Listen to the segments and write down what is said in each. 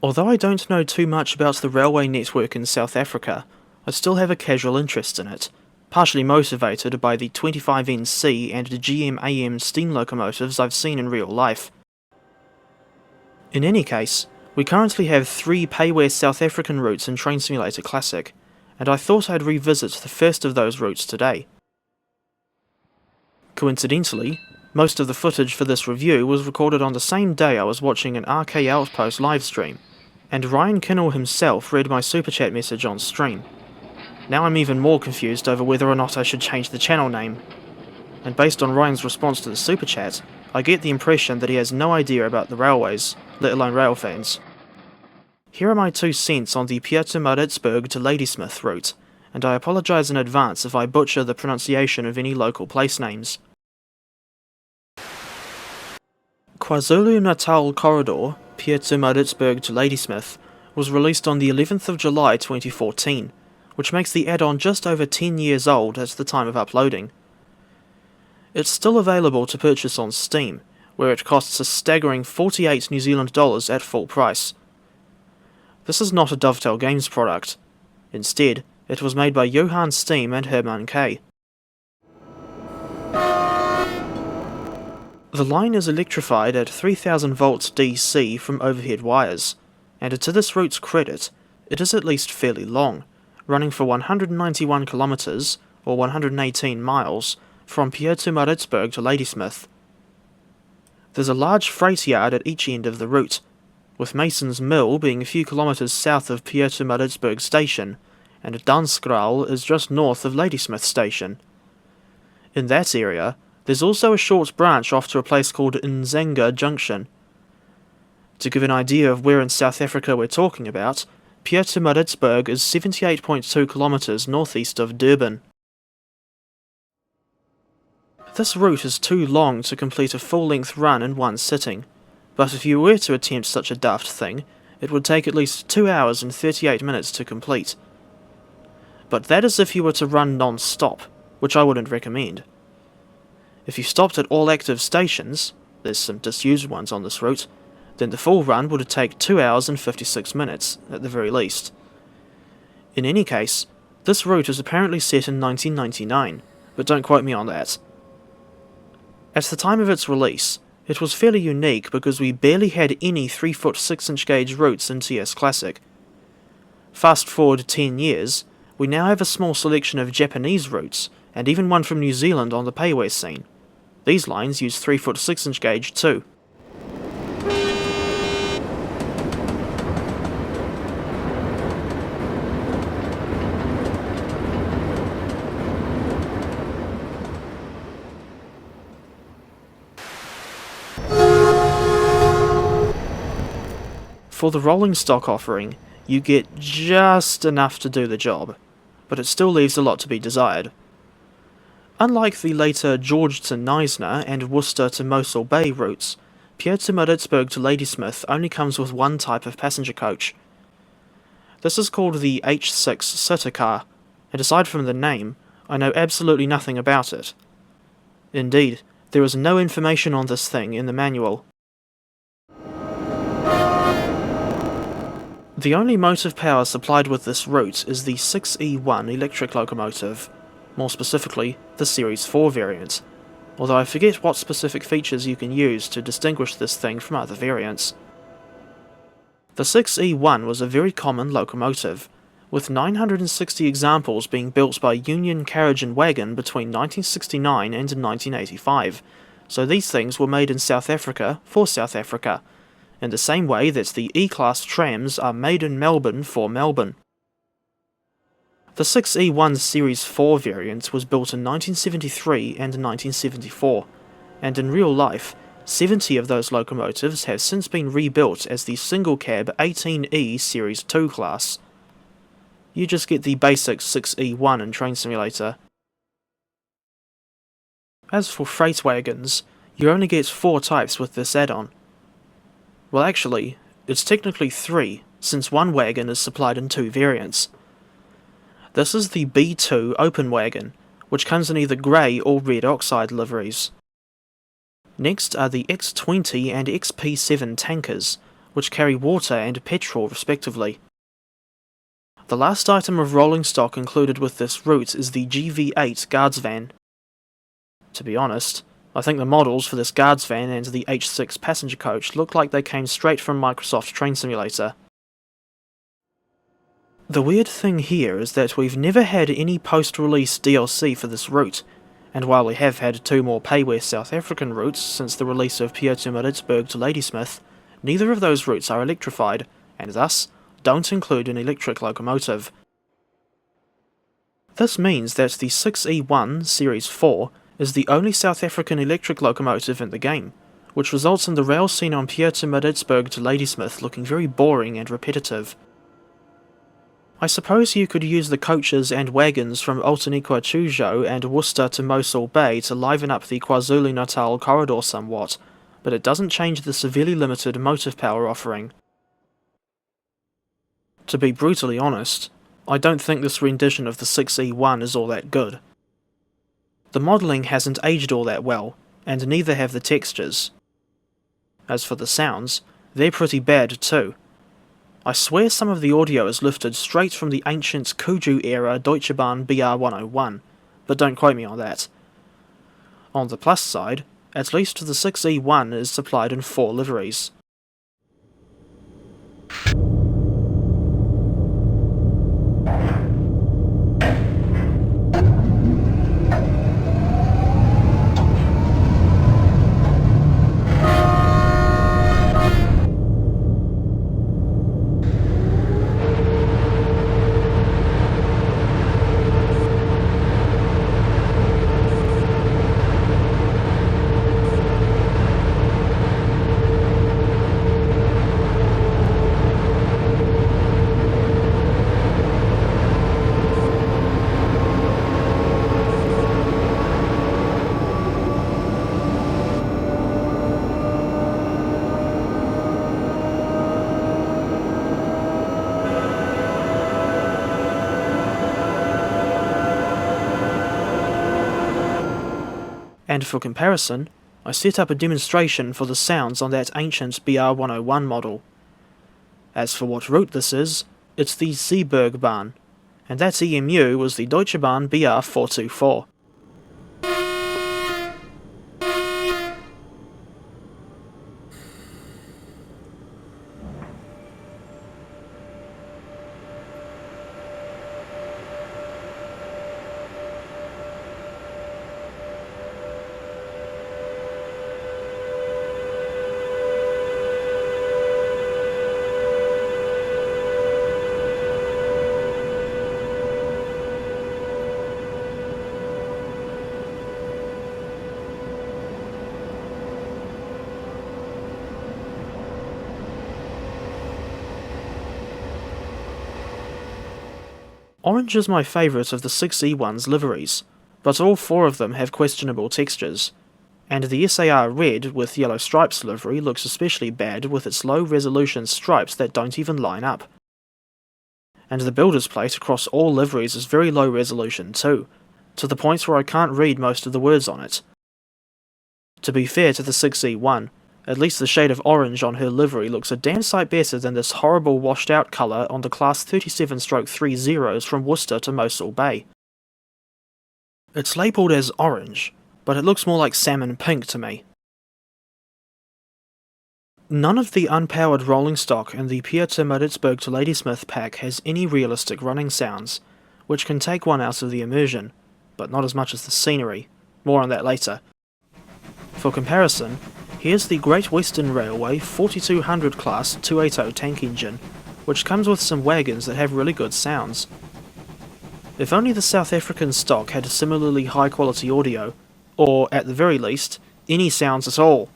Although I don't know too much about the railway network in South Africa, I still have a casual interest in it, partially motivated by the 25NC and GM-AM steam locomotives I've seen in real life. In any case, we currently have 3 payware South African routes in Train Simulator Classic, and I thought I'd revisit the first of those routes today. Coincidentally, most of the footage for this review was recorded on the same day I was watching an RK Outpost livestream, and Ryan Kinnell himself read my super chat message on stream. Now I'm even more confused over whether or not I should change the channel name. And based on Ryan's response to the super chat, I get the impression that he has no idea about the railways, let alone rail fans. Here are my 2 cents on the Pietermaritzburg to Ladysmith route, and I apologise in advance if I butcher the pronunciation of any local place names. KwaZulu-Natal Corridor, Pietermaritzburg to Ladysmith, was released on the 11th of July 2014, which makes the add-on just over 10 years old at the time of uploading. It's still available to purchase on Steam, where it costs a staggering 48 New Zealand dollars at full price. This is not a Dovetail Games product. Instead, it was made by Johan Steam and Herman K. The line is electrified at 3000 volts DC from overhead wires, and to this route's credit, it is at least fairly long, running for 191 kilometres, or 118 miles, from Pietermaritzburg to Ladysmith. There's a large freight yard at each end of the route, with Mason's Mill being a few kilometres south of Pietermaritzburg station, and Danskraal is just north of Ladysmith station. In that area, there's also a short branch off to a place called Nzanga Junction. To give an idea of where in South Africa we're talking about, Pietermaritzburg is 78.2 kilometres northeast of Durban. This route is too long to complete a full-length run in one sitting, but if you were to attempt such a daft thing, it would take at least 2 hours and 38 minutes to complete. But that is if you were to run non-stop, which I wouldn't recommend. If you stopped at all active stations, there's some disused ones on this route, then the full run would take 2 hours and 56 minutes, at the very least. In any case, this route is apparently set in 1999, but don't quote me on that. At the time of its release, it was fairly unique because we barely had any 3-foot 6-inch gauge routes in TS Classic. Fast forward 10 years, we now have a small selection of Japanese routes, and even one from New Zealand on the payware scene. These lines use 3-foot 6-inch gauge too. For the rolling stock offering, you get just enough to do the job, but it still leaves a lot to be desired. Unlike the later George to Knysna and Worcester to Mossel Bay routes, Pietermaritzburg to Ladysmith only comes with one type of passenger coach. This is called the H6 sitter car, and aside from the name, I know absolutely nothing about it. Indeed, there is no information on this thing in the manual. The only motive power supplied with this route is the 6E1 electric locomotive, more specifically, the Series 4 variant, although I forget what specific features you can use to distinguish this thing from other variants. The 6E1 was a very common locomotive, with 960 examples being built by Union Carriage and Wagon between 1969 and 1985, so these things were made in South Africa for South Africa, in the same way that the E-Class trams are made in Melbourne for Melbourne. The 6E1 Series 4 variant was built in 1973 and 1974, and in real life, 70 of those locomotives have since been rebuilt as the single-cab 18E Series 2 class. You just get the basic 6E1 in Train Simulator. As for freight wagons, you only get 4 types with this add-on. Well actually, it's technically 3, since one wagon is supplied in 2 variants. This is the B2 open wagon, which comes in either grey or red oxide liveries. Next are the X20 and XP7 tankers, which carry water and petrol respectively. The last item of rolling stock included with this route is the GV8 guards van. To be honest, I think the models for this guards van and the H6 passenger coach look like they came straight from Microsoft Train Simulator. The weird thing here is that we've never had any post-release DLC for this route, and while we have had 2 more payware South African routes since the release of Pietermaritzburg to Ladysmith, neither of those routes are electrified, and thus don't include an electric locomotive. This means that the 6E1 Series 4 is the only South African electric locomotive in the game, which results in the rail scene on Pietermaritzburg to Ladysmith looking very boring and repetitive. I suppose you could use the coaches and wagons from Outeniqua and Worcester to Mosul Bay to liven up the KwaZulu-Natal corridor somewhat, but it doesn't change the severely limited motive power offering. To be brutally honest, I don't think this rendition of the 6E1 is all that good. The modelling hasn't aged all that well, and neither have the textures. As for the sounds, they're pretty bad too. I swear some of the audio is lifted straight from the ancient Kuju-era Deutsche Bahn BR101, but don't quote me on that. On the plus side, at least the 6E1 is supplied in 4 liveries. And for comparison, I set up a demonstration for the sounds on that ancient BR101 model. As for what route this is, it's the Zeeburg Bahn, and that EMU was the Deutsche Bahn BR424. Orange is my favourite of the 6E1's liveries, but all 4 of them have questionable textures, and the SAR Red with yellow stripes livery looks especially bad with its low resolution stripes that don't even line up. And the builder's plate across all liveries is very low resolution too, to the point where I can't read most of the words on it. To be fair to the 6E1, at least the shade of orange on her livery looks a damn sight better than this horrible washed out colour on the Class 37/30s from Worcester to Mosul Bay. It's labelled as orange, but it looks more like salmon pink to me. None of the unpowered rolling stock in the Pietermaritzburg to Ladysmith pack has any realistic running sounds, which can take one out of the immersion, but not as much as the scenery. More on that later. For comparison, here's the Great Western Railway 4200 class 280 tank engine, which comes with some wagons that have really good sounds. If only the South African stock had similarly high quality audio, or at the very least, any sounds at all.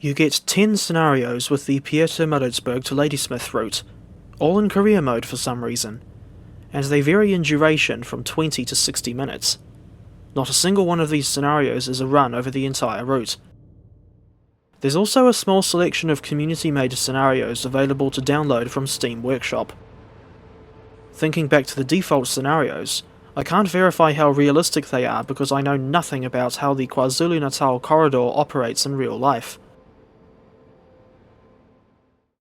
You get 10 scenarios with the Pietermaritzburg to Ladysmith route, all in career mode for some reason, and they vary in duration from 20 to 60 minutes. Not a single one of these scenarios is a run over the entire route. There's also a small selection of community-made scenarios available to download from Steam Workshop. Thinking back to the default scenarios, I can't verify how realistic they are because I know nothing about how the KwaZulu-Natal corridor operates in real life.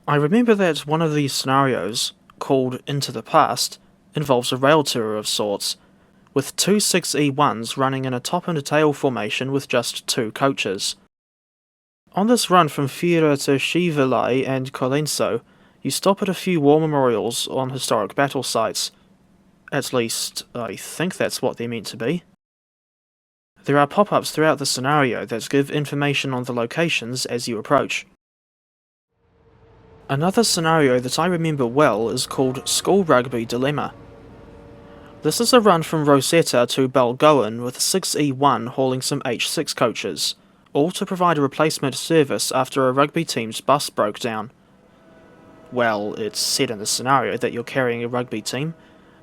I remember that one of these scenarios, called Into the Past, involves a rail tour of sorts, with two 6E1s running in a top and a tail formation with just 2 coaches. On this run from Fira to Shivilai and Colenso, you stop at a few war memorials on historic battle sites. At least, I think that's what they're meant to be. There are pop-ups throughout the scenario that give information on the locations as you approach. Another scenario that I remember well is called School Rugby Dilemma. This is a run from Rosetta to Balgowan with 6E1 hauling some H6 coaches, all to provide a replacement service after a rugby team's bus broke down. Well, it's said in the scenario that you're carrying a rugby team,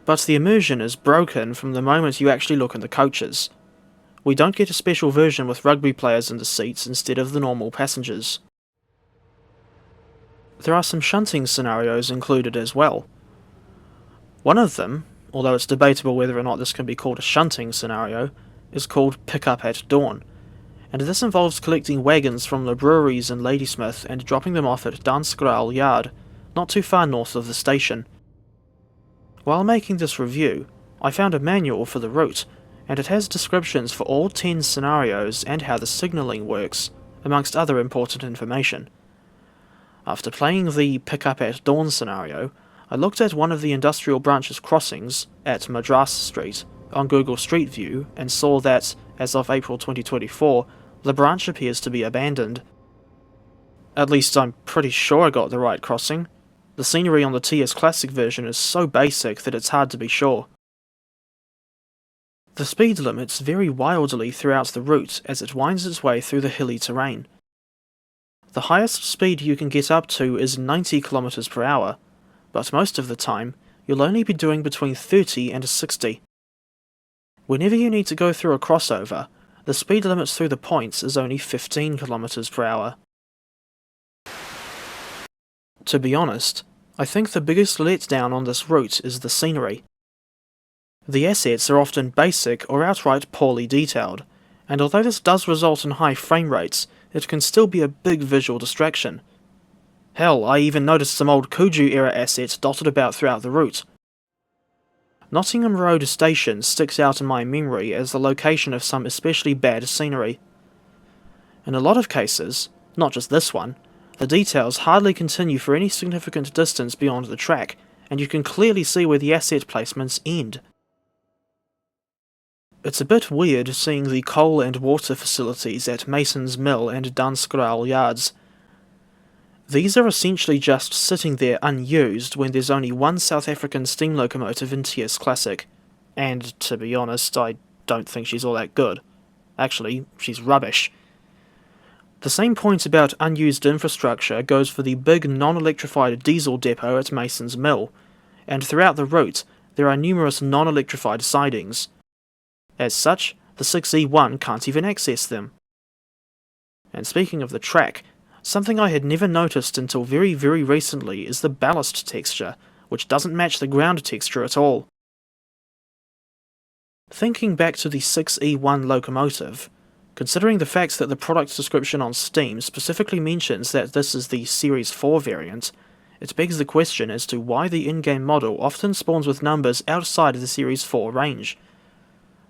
but the immersion is broken from the moment you actually look in the coaches. We don't get a special version with rugby players in the seats instead of the normal passengers. There are some shunting scenarios included as well. One of them, although it's debatable whether or not this can be called a shunting scenario, is called Pick Up at Dawn, and this involves collecting wagons from the breweries in Ladysmith and dropping them off at Danskral Yard, not too far north of the station. While making this review, I found a manual for the route, and it has descriptions for all 10 scenarios and how the signalling works, amongst other important information. After playing the Pick Up at Dawn scenario, I looked at one of the industrial branch's crossings, at Madras Street, on Google Street View and saw that, as of April 2024, the branch appears to be abandoned. At least I'm pretty sure I got the right crossing. The scenery on the TS Classic version is so basic that it's hard to be sure. The speed limits vary wildly throughout the route as it winds its way through the hilly terrain. The highest speed you can get up to is 90 kilometres per hour, but most of the time you'll only be doing between 30 and 60. Whenever you need to go through a crossover, the speed limit through the points is only 15 kilometres per hour. To be honest, I think the biggest letdown on this route is the scenery. The assets are often basic or outright poorly detailed, and although this does result in high frame rates, it can still be a big visual distraction. Hell, I even noticed some old Kuju-era assets dotted about throughout the route. Nottingham Road Station sticks out in my memory as the location of some especially bad scenery. In a lot of cases, not just this one, the details hardly continue for any significant distance beyond the track, and you can clearly see where the asset placements end. It's a bit weird seeing the coal and water facilities at Mason's Mill and Danskral Yards. These are essentially just sitting there unused when there's only one South African steam locomotive in TS Classic, and to be honest, I don't think she's all that good. Actually, she's rubbish. The same point about unused infrastructure goes for the big non-electrified diesel depot at Mason's Mill, and throughout the route there are numerous non-electrified sidings. As such, the 6E1 can't even access them. And speaking of the track, something I had never noticed until very recently is the ballast texture, which doesn't match the ground texture at all. Thinking back to the 6E1 locomotive, considering the fact that the product description on Steam specifically mentions that this is the Series 4 variant, it begs the question as to why the in-game model often spawns with numbers outside of the Series 4 range.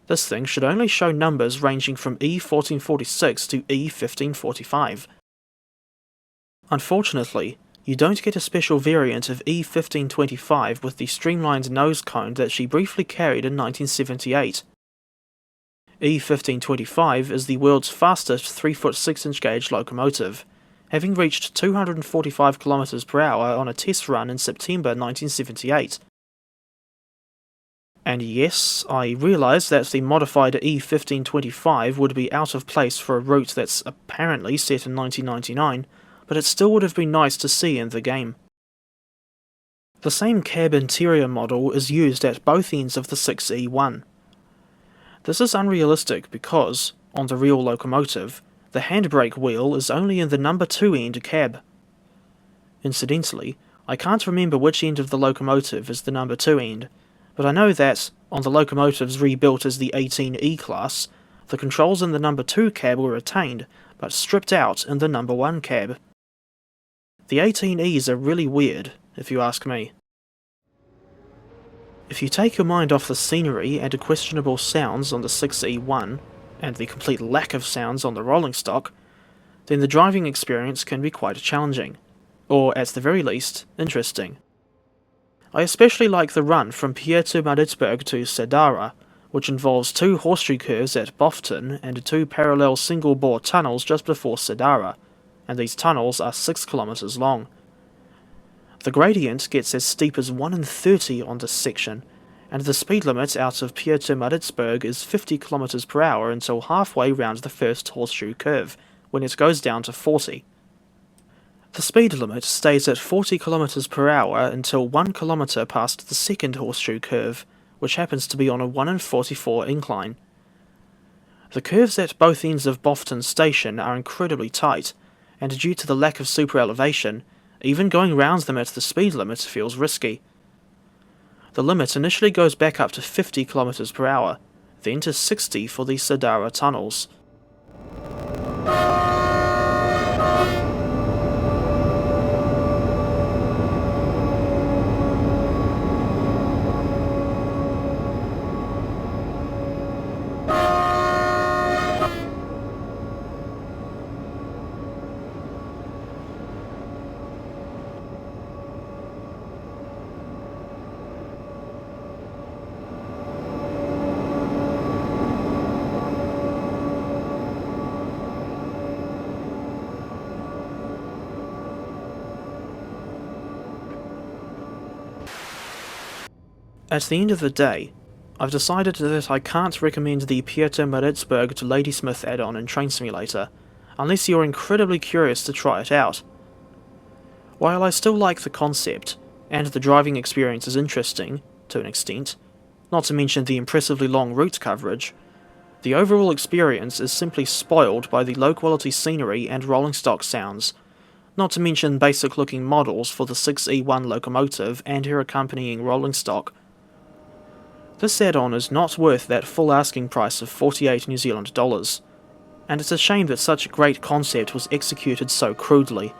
This thing should only show numbers ranging from E1446 to E1545. Unfortunately, you don't get a special variant of E1525 with the streamlined nose cone that she briefly carried in 1978. E1525 is the world's fastest 3-foot 6-inch gauge locomotive, having reached 245 km per hour on a test run in September 1978. And yes, I realise that the modified E1525 would be out of place for a route that's apparently set in 1999, but it still would have been nice to see in the game. The same cab interior model is used at both ends of the 6E1. This is unrealistic because, on the real locomotive, the handbrake wheel is only in the number 2 end cab. Incidentally, I can't remember which end of the locomotive is the number 2 end, but I know that, on the locomotives rebuilt as the 18E class, the controls in the number 2 cab were retained, but stripped out in the number 1 cab. The 18Es are really weird, if you ask me. If you take your mind off the scenery and questionable sounds on the 6E1, and the complete lack of sounds on the rolling stock, then the driving experience can be quite challenging, or at the very least, interesting. I especially like the run from Pietermaritzburg to Sadara, which involves 2 horseshoe curves at Bofton and 2 parallel single-bore tunnels just before Sadara, and these tunnels are 6 kilometres long. The gradient gets as steep as 1 in 30 on this section, and the speed limit out of Pietermaritzburg is 50 km per hour until halfway round the first horseshoe curve, when it goes down to 40. The speed limit stays at 40 km per hour until 1 km past the second horseshoe curve, which happens to be on a 1 in 44 incline. The curves at both ends of Bofton Station are incredibly tight, and due to the lack of super elevation, even going round them at the speed limit feels risky. The limit initially goes back up to 50 km per hour, then to 60 for the Sadara tunnels. At the end of the day, I've decided that I can't recommend the Pietermaritzburg to Ladysmith add-on in Train Simulator, unless you're incredibly curious to try it out. While I still like the concept, and the driving experience is interesting, to an extent, not to mention the impressively long route coverage, the overall experience is simply spoiled by the low-quality scenery and rolling stock sounds, not to mention basic-looking models for the 6E1 locomotive and her accompanying rolling stock. This add-on is not worth that full asking price of 48 New Zealand dollars, and it's a shame that such a great concept was executed so crudely.